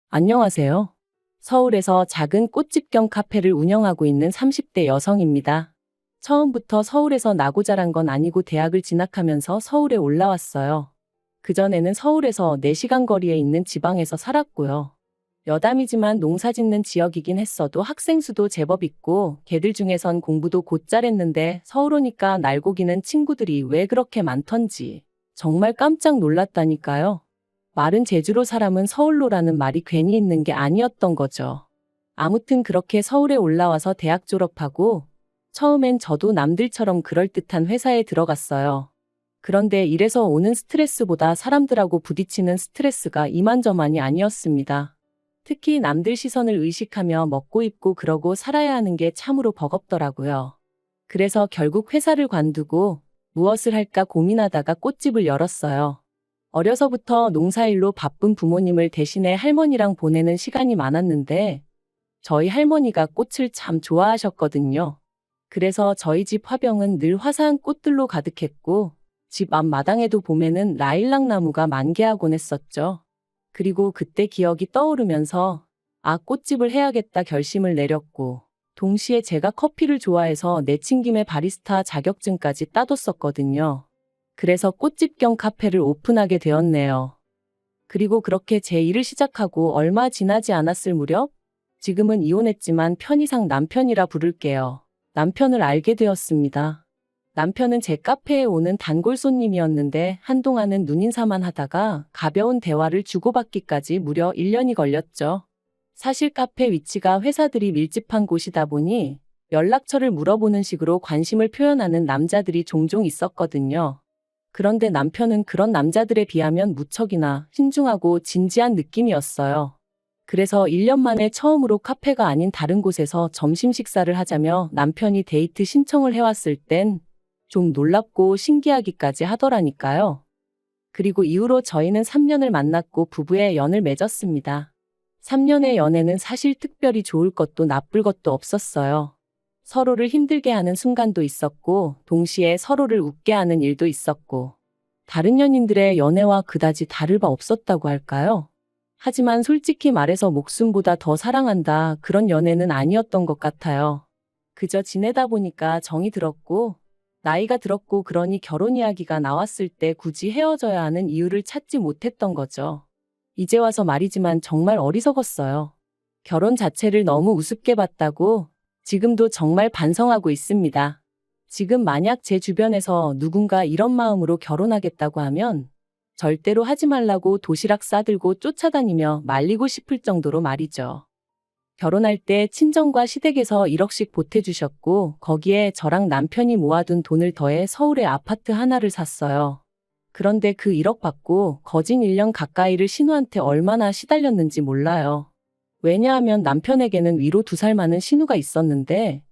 안녕하세요. 서울에서 작은 꽃집 겸 카페를 운영하고 있는 30대 여성입니다. 처음부터 서울에서 나고 자란 건 아니고 대학을 진학하면서 서울에 올라왔어요. 그전에는 서울에서 4시간 거리에 있는 지방에서 살았고요. 여담이지만 농사 짓는 지역이긴 했어도 학생 수도 제법 있고 걔들 중에선 공부도 곧잘 했는데 서울 오니까 날고기는 친구들이 왜 그렇게 많던지 정말 깜짝 놀랐다니까요. 말은 제주로 사람은 서울로라는 말이 괜히 있는 게 아니었던 거죠. 아무튼 그렇게 서울에 올라와서 대학 졸업하고 처음엔 저도 남들처럼 그럴듯한 회사에 들어갔어요. 그런데 일에서 오는 스트레스보다 사람들하고 부딪히는 스트레스가 이만저만이 아니었습니다. 특히 남들 시선을 의식하며 먹고 입고 그러고 살아야 하는 게 참으로 버겁더라고요. 그래서 결국 회사를 관두고 무엇을 할까 고민하다가 꽃집을 열었어요. 어려서부터 농사일로 바쁜 부모님을 대신해 할머니랑 보내는 시간이 많았는데 저희 할머니가 꽃을 참 좋아하셨거든요. 그래서 저희 집 화병은 늘 화사한 꽃들로 가득했고 집 앞마당에도 봄에는 라일락 나무가 만개하곤 했었죠. 그리고 그때 기억이 떠오르면서 꽃집을 해야겠다 결심을 내렸고 동시에 제가 커피를 좋아해서 내친김에 바리스타 자격증까지 따뒀었거든요. 그래서 꽃집 겸 카페를 오픈하게 되었네요. 그리고 그렇게 제 일을 시작하고 얼마 지나지 않았을 무렵 지금은 이혼했지만 편의상 남편이라 부를게요. 남편을 알게 되었습니다. 남편은 제 카페에 오는 단골 손님이었는데 한동안은 눈인사만 하다가 가벼운 대화를 주고받기까지 무려 1년이 걸렸죠. 사실 카페 위치가 회사들이 밀집한 곳이다 보니 연락처를 물어보는 식으로 관심을 표현하는 남자들이 종종 있었거든요. 그런데 남편은 그런 남자들에 비하면 무척이나 신중하고 진지한 느낌이었어요. 그래서 1년 만에 처음으로 카페가 아닌 다른 곳에서 점심 식사를 하자며 남편이 데이트 신청을 해왔을 땐 좀 놀랍고 신기하기까지 하더라니까요. 그리고 이후로 저희는 3년을 만났고 부부의 연을 맺었습니다. 3년의 연애는 사실 특별히 좋을 것도 나쁠 것도 없었어요. 서로를 힘들게 하는 순간도 있었고 동시에 서로를 웃게 하는 일도 있었고 다른 연인들의 연애와 그다지 다를 바 없었다고 할까요? 하지만 솔직히 말해서 목숨보다 더 사랑한다 그런 연애는 아니었던 것 같아요. 그저 지내다 보니까 정이 들었고 나이가 들었고 그러니 결혼 이야기가 나왔을 때 굳이 헤어져야 하는 이유를 찾지 못했던 거죠. 이제 와서 말이지만 정말 어리석었어요. 결혼 자체를 너무 우습게 봤다고 지금도 정말 반성하고 있습니다. 지금 만약 제 주변에서 누군가 이런 마음으로 결혼하겠다고 하면 절대로 하지 말라고 도시락 싸들고 쫓아다니며 말리고 싶을 정도로 말이죠. 결혼할 때 친정과 시댁에서 1억씩 보태주셨고 거기에 저랑 남편이 모아둔 돈을 더해 서울에 아파트 하나를 샀어요. 그런데 그 1억 받고 거진 1년 가까이를 신우한테 얼마나 시달렸는지 몰라요. 왜냐하면 남편에게는 위로 2살 많은 신우가 있었는데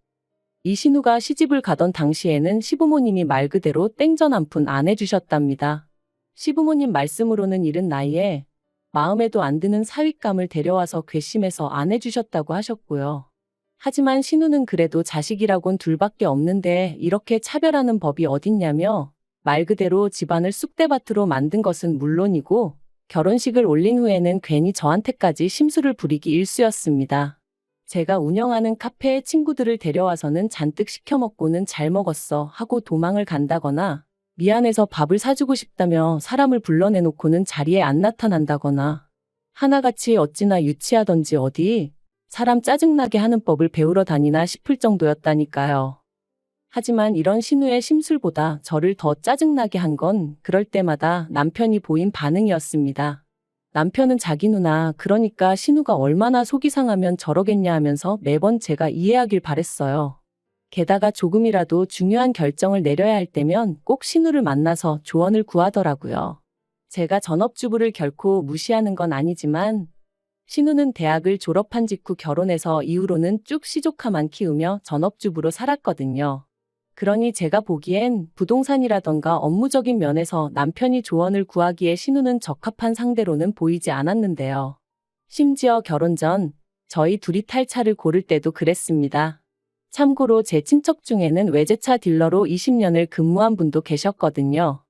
이 신우가 시집을 가던 당시에는 시부모님이 말 그대로 땡전 한 푼 안 해주셨답니다. 시부모님 말씀으로는 이른 나이에 마음에도 안 드는 사윗감을 데려와서 괘씸해서 안 해주셨다고 하셨고요. 하지만 신우는 그래도 자식이라곤 둘밖에 없는데 이렇게 차별하는 법이 어딨냐며 말 그대로 집안을 쑥대밭으로 만든 것은 물론이고 결혼식을 올린 후에는 괜히 저한테까지 심술을 부리기 일쑤였습니다. 제가 운영하는 카페에 친구들을 데려와서는 잔뜩 시켜 먹고는 잘 먹었어 하고 도망을 간다거나 미안해서 밥을 사주고 싶다며 사람을 불러내놓고는 자리에 안 나타난다거나 하나같이 어찌나 유치하던지 어디 사람 짜증나게 하는 법을 배우러 다니나 싶을 정도였다니까요. 하지만 이런 신우의 심술보다 저를 더 짜증나게 한 건 그럴 때마다 남편이 보인 반응이었습니다. 남편은 자기 누나 그러니까 신우가 얼마나 속이 상하면 저러겠냐 하면서 매번 제가 이해하길 바랬어요. 게다가 조금이라도 중요한 결정을 내려야 할 때면 꼭 신우를 만나서 조언을 구하더라고요. 제가 전업주부를 결코 무시하는 건 아니지만 신우는 대학을 졸업한 직후 결혼해서 이후로는 쭉 시조카만 키우며 전업주부로 살았거든요. 그러니 제가 보기엔 부동산이라던가 업무적인 면에서 남편이 조언을 구하기에 신우는 적합한 상대로는 보이지 않았는데요. 심지어 결혼 전 저희 둘이 탈 차를 고를 때도 그랬습니다. 참고로 제 친척 중에는 외제차 딜러로 20년을 근무한 분도 계셨거든요.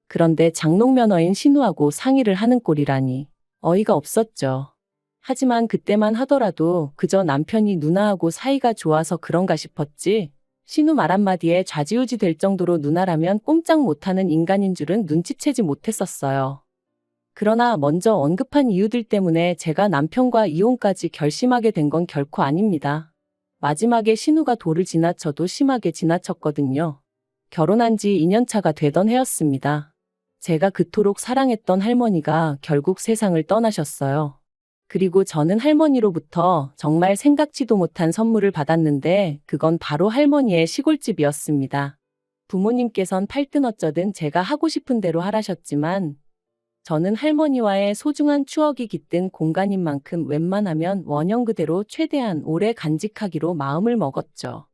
그런데 장롱 면허인 신우하고 상의를 하는 꼴이라니 어이가 없었죠. 하지만 그때만 하더라도 그저 남편이 누나하고 사이가 좋아서 그런가 싶었지, 신우 말 한마디에 좌지우지 될 정도로 누나라면 꼼짝 못하는 인간인 줄은 눈치채지 못했었어요. 그러나 먼저 언급한 이유들 때문에 제가 남편과 이혼까지 결심하게 된 건 결코 아닙니다. 마지막에 신우가 도를 지나쳐도 심하게 지나쳤거든요. 결혼한 지 2년 차가 되던 해였습니다. 제가 그토록 사랑했던 할머니가 결국 세상을 떠나셨어요. 그리고 저는 할머니로부터 정말 생각지도 못한 선물을 받았는데 그건 바로 할머니의 시골집이었습니다. 부모님께선 팔든 어쩌든 제가 하고 싶은 대로 하라셨지만 저는 할머니와의 소중한 추억이 깃든 공간인 만큼 웬만하면 원형 그대로 최대한 오래 간직하기로 마음을 먹었죠.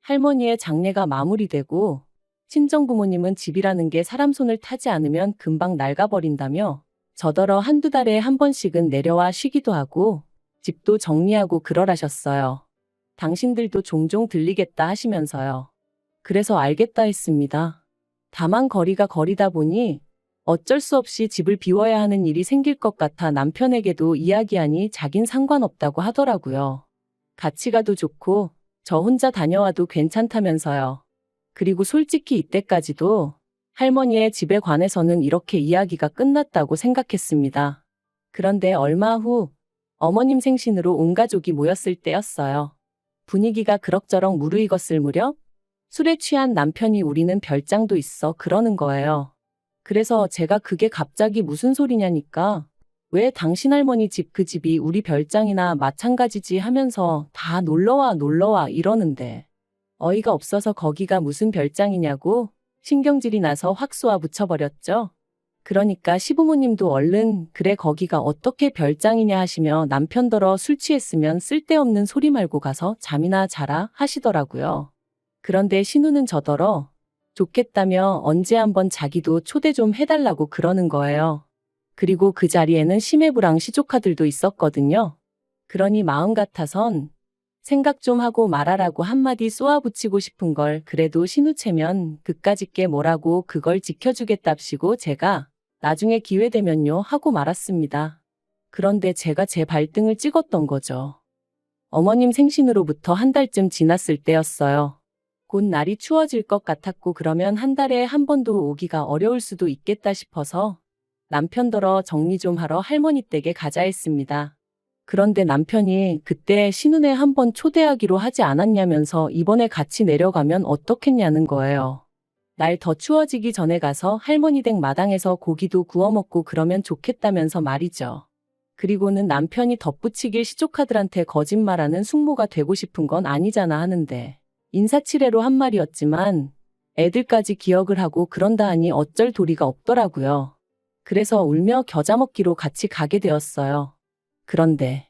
할머니의 장례가 마무리되고 친정부모님은 집이라는 게 사람 손을 타지 않으면 금방 낡아버린다며 저더러 한두 달에 한 번씩은 내려와 쉬기도 하고 집도 정리하고 그러라셨어요. 당신들도 종종 들리겠다 하시면서요. 그래서 알겠다 했습니다. 다만 거리가 거리다 보니 어쩔 수 없이 집을 비워야 하는 일이 생길 것 같아 남편에게도 이야기하니 자긴 상관없다고 하더라고요. 같이 가도 좋고 저 혼자 다녀와도 괜찮다면서요. 그리고 솔직히 이때까지도 할머니의 집에 관해서는 이렇게 이야기가 끝났다고 생각했습니다. 그런데 얼마 후 어머님 생신으로 온 가족이 모였을 때였어요. 분위기가 그럭저럭 무르익었을 무렵 술에 취한 남편이 우리는 별장도 있어 그러는 거예요. 그래서 제가 그게 갑자기 무슨 소리냐니까 왜 당신 할머니 집 그 집이 우리 별장이나 마찬가지지 하면서 다 놀러와 이러는데 어이가 없어서 거기가 무슨 별장이냐고 신경질이 나서 확 쏘아 붙여버렸죠. 그러니까 시부모님도 얼른 그래 거기가 어떻게 별장이냐 하시며 남편더러 술 취했으면 쓸데없는 소리 말고 가서 잠이나 자라 하시더라고요. 그런데 신우는 저더러 좋겠다며 언제 한번 자기도 초대 좀 해달라고 그러는 거예요. 그리고 그 자리에는 시매부랑 시조카들도 있었거든요. 그러니 마음 같아선 생각 좀 하고 말하라고 한마디 쏘아붙이고 싶은 걸 그래도 신우체면 그까짓게 뭐라고 그걸 지켜주겠답시고 제가 나중에 기회되면요 하고 말았습니다. 그런데 제가 제 발등을 찍었던 거죠. 어머님 생신으로부터 한 달쯤 지났을 때였어요. 곧 날이 추워질 것 같았고 그러면 한 달에 한 번도 오기가 어려울 수도 있겠다 싶어서 남편더러 정리 좀 하러 할머니 댁에 가자 했습니다. 그런데 남편이 그때 신혼에 한번 초대하기로 하지 않았냐면서 이번에 같이 내려가면 어떻겠냐는 거예요. 날 더 추워지기 전에 가서 할머니 댁 마당에서 고기도 구워 먹고 그러면 좋겠다면서 말이죠. 그리고는 남편이 덧붙이길 시조카들한테 거짓말하는 숙모가 되고 싶은 건 아니잖아 하는데 인사치레로 한 말이었지만 애들까지 기억을 하고 그런다 하니 어쩔 도리가 없더라고요. 그래서 울며 겨자 먹기로 같이 가게 되었어요. 그런데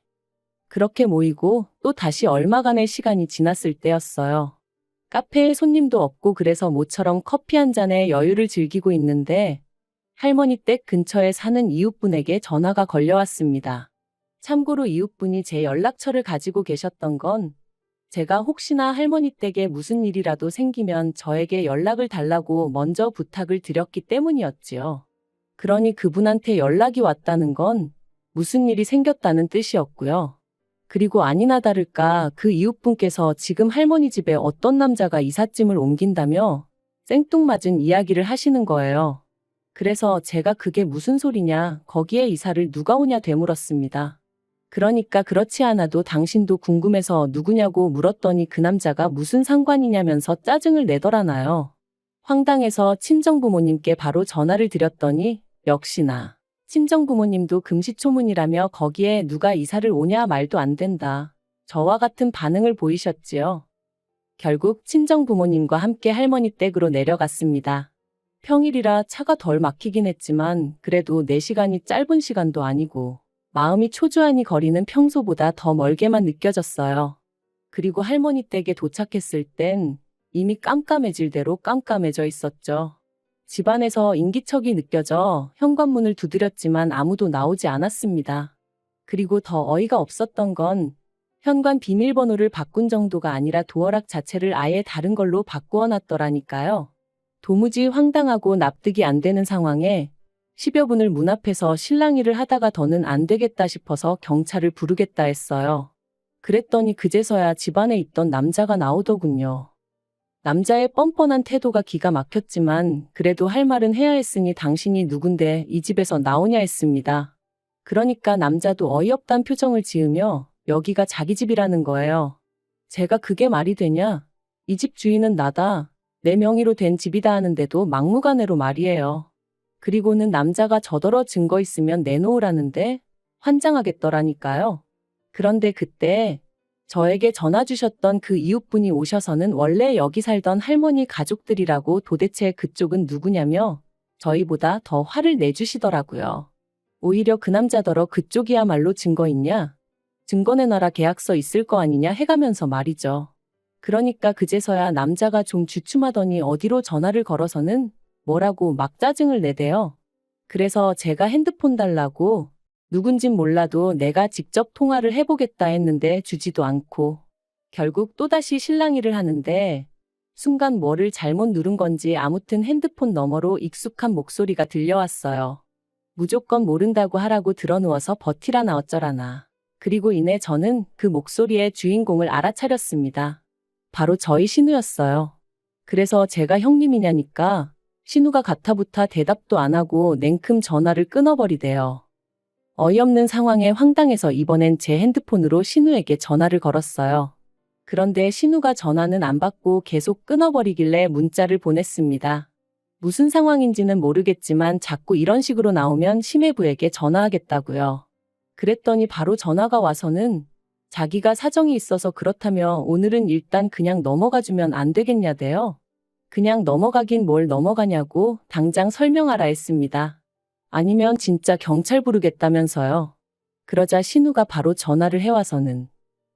그렇게 모이고 또 다시 얼마간의 시간이 지났을 때였어요. 카페에 손님도 없고 그래서 모처럼 커피 한 잔에 여유를 즐기고 있는데 할머니 댁 근처에 사는 이웃분에게 전화가 걸려왔습니다. 참고로 이웃분이 제 연락처를 가지고 계셨던 건 제가 혹시나 할머니 댁에 무슨 일이라도 생기면 저에게 연락을 달라고 먼저 부탁을 드렸기 때문이었지요. 그러니 그분한테 연락이 왔다는 건 무슨 일이 생겼다는 뜻이었고요. 그리고 아니나 다를까 그 이웃분께서 지금 할머니 집에 어떤 남자가 이삿짐을 옮긴다며 생뚱맞은 이야기를 하시는 거예요. 그래서 제가 그게 무슨 소리냐, 거기에 이사를 누가 오냐 되물었습니다. 그러니까 그렇지 않아도 당신도 궁금해서 누구냐고 물었더니 그 남자가 무슨 상관이냐면서 짜증을 내더라나요. 황당해서 친정부모님께 바로 전화를 드렸더니 역시나 친정부모님도 금시초문이라며 거기에 누가 이사를 오냐 말도 안 된다. 저와 같은 반응을 보이셨지요. 결국 친정부모님과 함께 할머니 댁으로 내려갔습니다. 평일이라 차가 덜 막히긴 했지만 그래도 4시간이 짧은 시간도 아니고 마음이 초조하니 거리는 평소보다 더 멀게만 느껴졌어요. 그리고 할머니 댁에 도착했을 땐 이미 깜깜해질 대로 깜깜해져 있었죠. 집안에서 인기척이 느껴져 현관문을 두드렸지만 아무도 나오지 않았습니다. 그리고 더 어이가 없었던 건 현관 비밀번호를 바꾼 정도가 아니라 도어락 자체를 아예 다른 걸로 바꾸어 놨더라니까요. 도무지 황당하고 납득이 안 되는 상황에 10여 분을 문 앞에서 실랑이를 하다가 더는 안 되겠다 싶어서 경찰을 부르겠다 했어요. 그랬더니 그제서야 집안에 있던 남자가 나오더군요. 남자의 뻔뻔한 태도가 기가 막혔지만 그래도 할 말은 해야 했으니 당신이 누군데 이 집에서 나오냐 했습니다. 그러니까 남자도 어이없단 표정을 지으며 여기가 자기 집이라는 거예요. 제가 그게 말이 되냐? 이 집 주인은 나다. 내 명의로 된 집이다 하는데도 막무가내로 말이에요. 그리고는 남자가 저더러 증거 있으면 내놓으라는데 환장하겠더라니까요. 그런데 그때 저에게 전화 주셨던 그 이웃분이 오셔서는 원래 여기 살던 할머니 가족들이라고 도대체 그쪽은 누구냐며 저희보다 더 화를 내주시더라고요. 오히려 그 남자더러 그쪽이야말로 증거 있냐? 증거 내놔라 계약서 있을 거 아니냐 해가면서 말이죠. 그러니까 그제서야 남자가 좀 주춤하더니 어디로 전화를 걸어서는 뭐라고 막 짜증을 내대요. 그래서 제가 핸드폰 달라고 누군진 몰라도 내가 직접 통화를 해보겠다 했는데 주지도 않고 결국 또다시 실랑이를 하는데 순간 뭐를 잘못 누른 건지 아무튼 핸드폰 너머로 익숙한 목소리가 들려왔어요. 무조건 모른다고 하라고 들어누워서 버티라나 어쩌라나. 그리고 이내 저는 그 목소리의 주인공을 알아차렸습니다. 바로 저희 신우였어요. 그래서 제가 형님이냐니까 신우가 가타부타 대답도 안 하고 냉큼 전화를 끊어버리대요. 어이없는 상황에 황당해서 이번엔 제 핸드폰으로 신우에게 전화를 걸었어요. 그런데 신우가 전화는 안 받고 계속 끊어버리길래 문자를 보냈습니다. 무슨 상황인지는 모르겠지만 자꾸 이런 식으로 나오면 심해부에게 전화하겠다고요. 그랬더니 바로 전화가 와서는 자기가 사정이 있어서 그렇다며 오늘은 일단 그냥 넘어가주면 안 되겠냐대요. 그냥 넘어가긴 뭘 넘어가냐고 당장 설명하라 했습니다. 아니면 진짜 경찰 부르겠다면서요. 그러자 신우가 바로 전화를 해와서는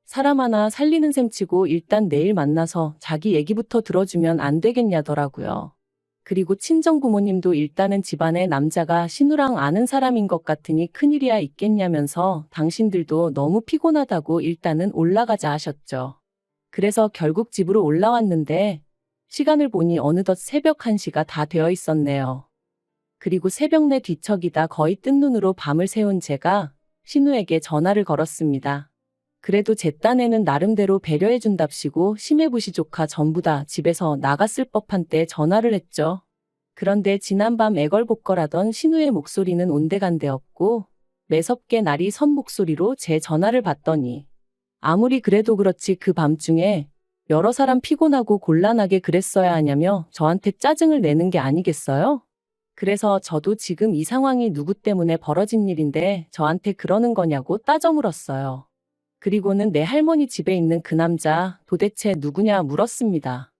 사람 하나 살리는 셈치고 일단 내일 만나서 자기 얘기부터 들어주면 안 되겠냐더라고요. 그리고 친정부모님도 일단은 집안에 남자가 신우랑 아는 사람인 것 같으니 큰일이야 있겠냐면서 당신들도 너무 피곤하다고 일단은 올라가자 하셨죠. 그래서 결국 집으로 올라왔는데 시간을 보니 어느덧 새벽 1시가 다 되어 있었네요. 그리고 새벽 내 뒤척이다 거의 뜬 눈으로 밤을 새운 제가 신우에게 전화를 걸었습니다. 그래도 제 딴에는 나름대로 배려해준답시고 심해부시 조카 전부 다 집에서 나갔을 법한 때 전화를 했죠. 그런데 지난밤 애걸복걸하던 신우의 목소리는 온데간데 없고 매섭게 날이 선 목소리로 제 전화를 받더니 아무리 그래도 그렇지 그 밤중에 여러 사람 피곤하고 곤란하게 그랬어야 하냐며 저한테 짜증을 내는 게 아니겠어요? 그래서 저도 지금 이 상황이 누구 때문에 벌어진 일인데 저한테 그러는 거냐고 따져 물었어요. 그리고는 내 할머니 집에 있는 그 남자 도대체 누구냐 물었습니다.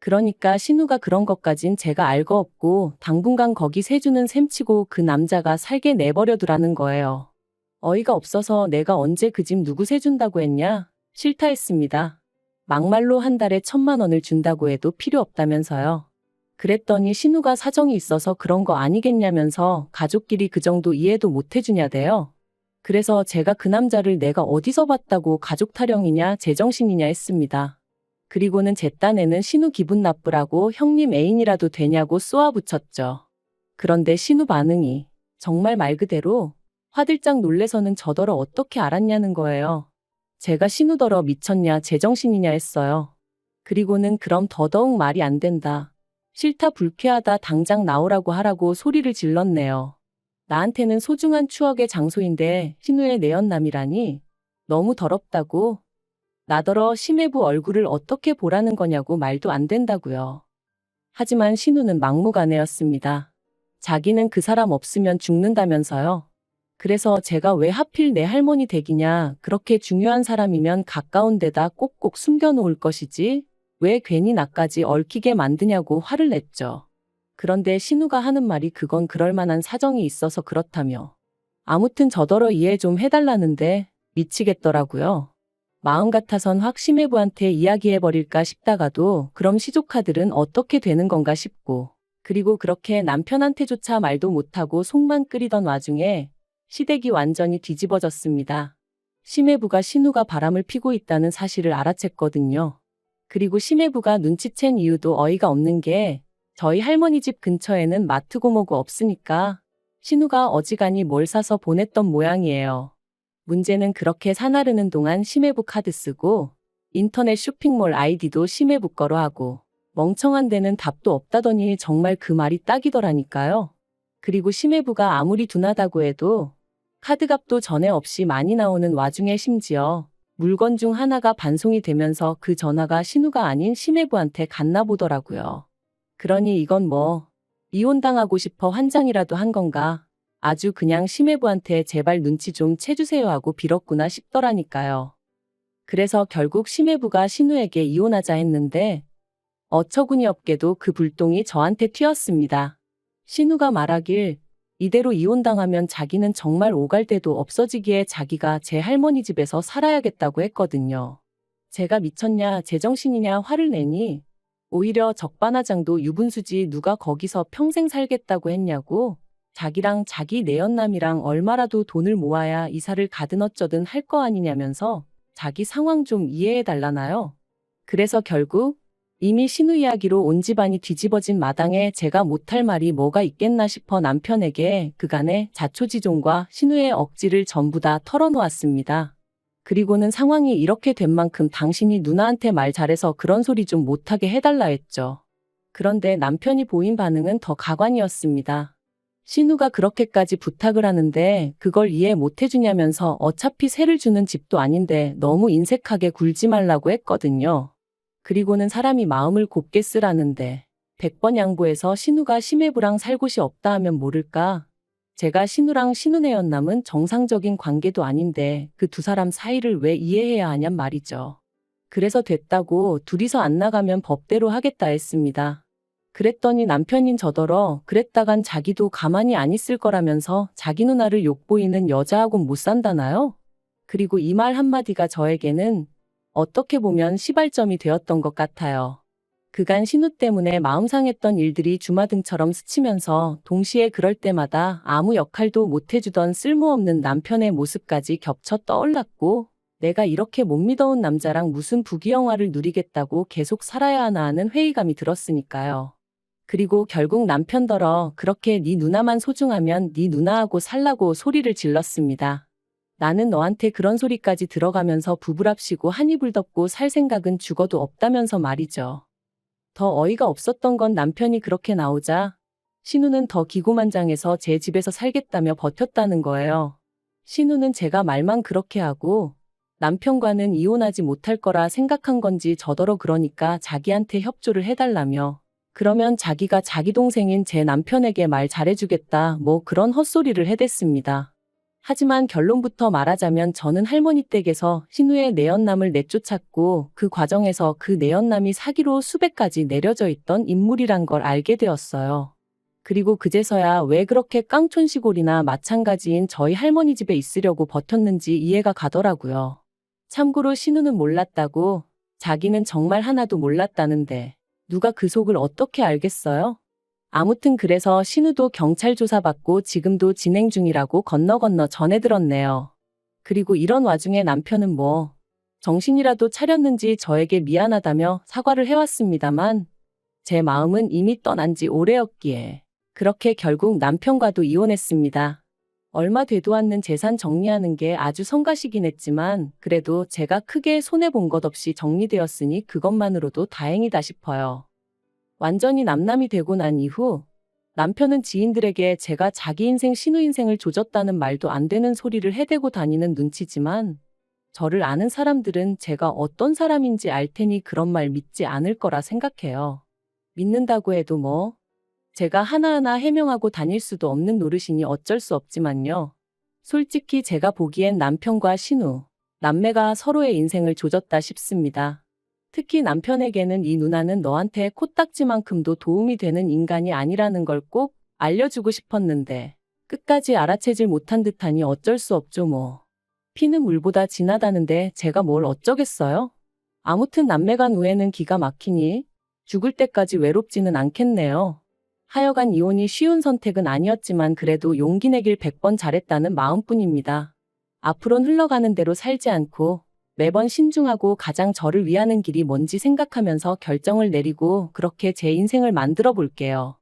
그러니까 신우가 그런 것까진 제가 알 거 없고 당분간 거기 세주는 셈치고 그 남자가 살게 내버려 두라는 거예요. 어이가 없어서 내가 언제 그 집 누구 세준다고 했냐? 싫다 했습니다. 막말로 한 달에 1,000만 원을 준다고 해도 필요 없다면서요. 그랬더니 신우가 사정이 있어서 그런 거 아니겠냐면서 가족끼리 그 정도 이해도 못 해주냐대요. 그래서 제가 그 남자를 내가 어디서 봤다고 가족 타령이냐 제정신이냐 했습니다. 그리고는 제 딴에는 신우 기분 나쁘라고 형님 애인이라도 되냐고 쏘아붙였죠. 그런데 신우 반응이 정말 말 그대로 화들짝 놀래서는 저더러 어떻게 알았냐는 거예요. 제가 신우더러 미쳤냐 제정신이냐 했어요. 그리고는 그럼 더더욱 말이 안 된다. 싫다 불쾌하다 당장 나오라고 하라고 소리를 질렀네요. 나한테는 소중한 추억의 장소인데 신우의 내연남이라니 너무 더럽다고. 나더러 심해부 얼굴을 어떻게 보라는 거냐고 말도 안 된다고요. 하지만 신우는 막무가내였습니다. 자기는 그 사람 없으면 죽는다면서요. 그래서 제가 왜 하필 내 할머니 댁이냐 그렇게 중요한 사람이면 가까운 데다 꼭꼭 숨겨놓을 것이지 왜 괜히 나까지 얽히게 만드냐고 화를 냈죠. 그런데 신우가 하는 말이 그건 그럴 만한 사정이 있어서 그렇다며. 아무튼 저더러 이해 좀 해달라는데 미치겠더라고요. 마음 같아선 확 심해부한테 이야기해버릴까 싶다가도 그럼 시조카들은 어떻게 되는 건가 싶고 그리고 그렇게 남편한테조차 말도 못하고 속만 끓이던 와중에 시댁이 완전히 뒤집어졌습니다. 심해부가 신우가 바람을 피고 있다는 사실을 알아챘거든요. 그리고 심해부가 눈치챈 이유도 어이가 없는 게 저희 할머니 집 근처에는 마트고 뭐고 없으니까 신우가 어지간히 뭘 사서 보냈던 모양이에요. 문제는 그렇게 사나르는 동안 심해부 카드 쓰고 인터넷 쇼핑몰 아이디도 심해부 거로 하고 멍청한 데는 답도 없다더니 정말 그 말이 딱이더라니까요. 그리고 심해부가 아무리 둔하다고 해도 카드값도 전에 없이 많이 나오는 와중에 심지어 물건 중 하나가 반송이 되면서 그 전화가 신우가 아닌 심해부한테 갔나 보더라고요. 그러니 이건 뭐 이혼당하고 싶어 환장이라도 한 건가? 아주 그냥 심해부한테 제발 눈치 좀 채주세요 하고 빌었구나 싶더라니까요. 그래서 결국 심해부가 신우에게 이혼하자 했는데 어처구니 없게도 그 불똥이 저한테 튀었습니다. 신우가 말하길 이대로 이혼당하면 자기는 정말 오갈 데도 없어지기에 자기가 제 할머니 집에서 살아야겠다고 했거든요. 제가 미쳤냐 제정신이냐 화를 내니 오히려 적반하장도 유분수지 누가 거기서 평생 살겠다고 했냐고 자기랑 자기 내연남이랑 얼마라도 돈을 모아야 이사를 가든 어쩌든 할 거 아니냐면서 자기 상황 좀 이해해 달라나요. 그래서 결국 이미 신우 이야기로 온 집안이 뒤집어진 마당에 제가 못할 말이 뭐가 있겠나 싶어 남편에게 그간의 자초지종과 신우의 억지를 전부 다 털어놓았습니다. 그리고는 상황이 이렇게 된 만큼 당신이 누나한테 말 잘해서 그런 소리 좀 못하게 해달라 했죠. 그런데 남편이 보인 반응은 더 가관이었습니다. 신우가 그렇게까지 부탁을 하는데 그걸 이해 못 해주냐면서 어차피 세를 주는 집도 아닌데 너무 인색하게 굴지 말라고 했거든요. 그리고는 사람이 마음을 곱게 쓰라는데 100번 양보해서 신우가 심해부랑 살 곳이 없다 하면 모를까? 제가 신우랑 신우내연남은 정상적인 관계도 아닌데 그 두 사람 사이를 왜 이해해야 하냔 말이죠. 그래서 됐다고 둘이서 안 나가면 법대로 하겠다 했습니다. 그랬더니 남편인 저더러 그랬다간 자기도 가만히 안 있을 거라면서 자기 누나를 욕보이는 여자하고는 못 산다나요? 그리고 이 말 한마디가 저에게는 어떻게 보면 시발점이 되었던 것 같아요. 그간 신우 때문에 마음 상했던 일들이 주마등처럼 스치면서 동시에 그럴 때마다 아무 역할도 못 해주던 쓸모없는 남편의 모습까지 겹쳐 떠올랐고 내가 이렇게 못 믿어온 남자랑 무슨 부귀영화를 누리겠다고 계속 살아야 하나 하는 회의감이 들었으니까요. 그리고 결국 남편더러 그렇게 네 누나만 소중하면 네 누나하고 살라고 소리를 질렀습니다. 나는 너한테 그런 소리까지 들어가면서 부부랍시고 한 이불 덮고 살 생각은 죽어도 없다면서 말이죠. 더 어이가 없었던 건 남편이 그렇게 나오자 신우는 더 기고만장해서 제 집에서 살겠다며 버텼다는 거예요. 신우는 제가 말만 그렇게 하고 남편과는 이혼하지 못할 거라 생각한 건지 저더러 그러니까 자기한테 협조를 해달라며 그러면 자기가 자기 동생인 제 남편에게 말 잘해주겠다 뭐 그런 헛소리를 해댔습니다. 하지만 결론부터 말하자면 저는 할머니 댁에서 신우의 내연남을 내쫓았고 그 과정에서 그 내연남이 사기로 수백 가지 내려져 있던 인물이란 걸 알게 되었어요. 그리고 그제서야 왜 그렇게 깡촌시골이나 마찬가지인 저희 할머니 집에 있으려고 버텼는지 이해가 가더라고요. 참고로 신우는 몰랐다고 자기는 정말 하나도 몰랐다는데 누가 그 속을 어떻게 알겠어요? 아무튼 그래서 신우도 경찰 조사받고 지금도 진행 중이라고 건너 전해 들었네요. 그리고 이런 와중에 남편은 뭐 정신이라도 차렸는지 저에게 미안하다며 사과를 해왔습니다만 제 마음은 이미 떠난 지 오래였기에 그렇게 결국 남편과도 이혼했습니다. 얼마 되도 않는 재산 정리하는 게 아주 성가시긴 했지만 그래도 제가 크게 손해본 것 없이 정리되었으니 그것만으로도 다행이다 싶어요. 완전히 남남이 되고 난 이후 남편은 지인들에게 제가 자기 인생 신우 인생을 조졌다는 말도 안 되는 소리를 해대고 다니는 눈치지만 저를 아는 사람들은 제가 어떤 사람인지 알 테니 그런 말 믿지 않을 거라 생각해요. 믿는다고 해도 뭐 제가 하나하나 해명하고 다닐 수도 없는 노릇이니 어쩔 수 없지만요. 솔직히 제가 보기엔 남편과 신우, 남매가 서로의 인생을 조졌다 싶습니다. 특히 남편에게는 이 누나는 너한테 코딱지만큼도 도움이 되는 인간이 아니라는 걸 꼭 알려주고 싶었는데 끝까지 알아채질 못한 듯하니 어쩔 수 없죠 뭐. 피는 물보다 진하다는데 제가 뭘 어쩌겠어요? 아무튼 남매 간 우애는 기가 막히니 죽을 때까지 외롭지는 않겠네요. 하여간 이혼이 쉬운 선택은 아니었지만 그래도 용기 내길 100번 잘했다는 마음뿐입니다. 앞으론 흘러가는 대로 살지 않고 매번 신중하고 가장 저를 위하는 길이 뭔지 생각하면서 결정을 내리고 그렇게 제 인생을 만들어 볼게요.